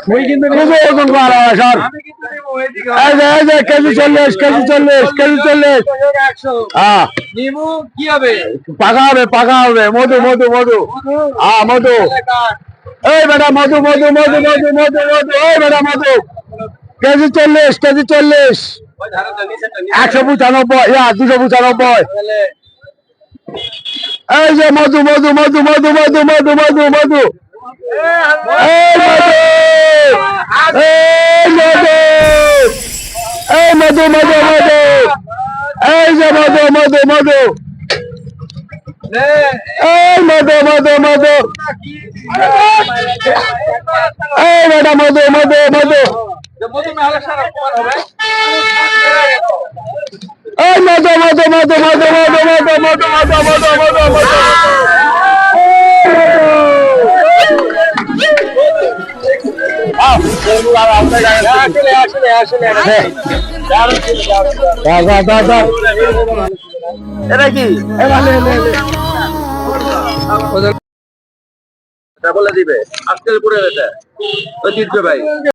খুবই ওজন করা হয় স্যার। এই যে কেজি 40, কেজি 40, কেজি 40। হ্যাঁ কি হবে? পাকা হবে মধু মধু মধু। হ্যাঁ মধু। এই বেটা মধু মধু মধু মধু মধু মধু। এই বেটা মধু কেজি 40, কেজি 40। 195, 295। এই যে মধু মধু মধু মধু মধু মধু মধু মধু। এই মধু, এই মধু মধু মধু। এই যে মধু মধু মধু। এই মধু মধু মধু। এই বেটা মধু মধু মধু। এই মধু মধু মধু মধু মধু মধু মধু মধু মধু মধু মধু। এটা কি বলে দিবে আজকের পুরো এটা ঐতিহ্য ভাই।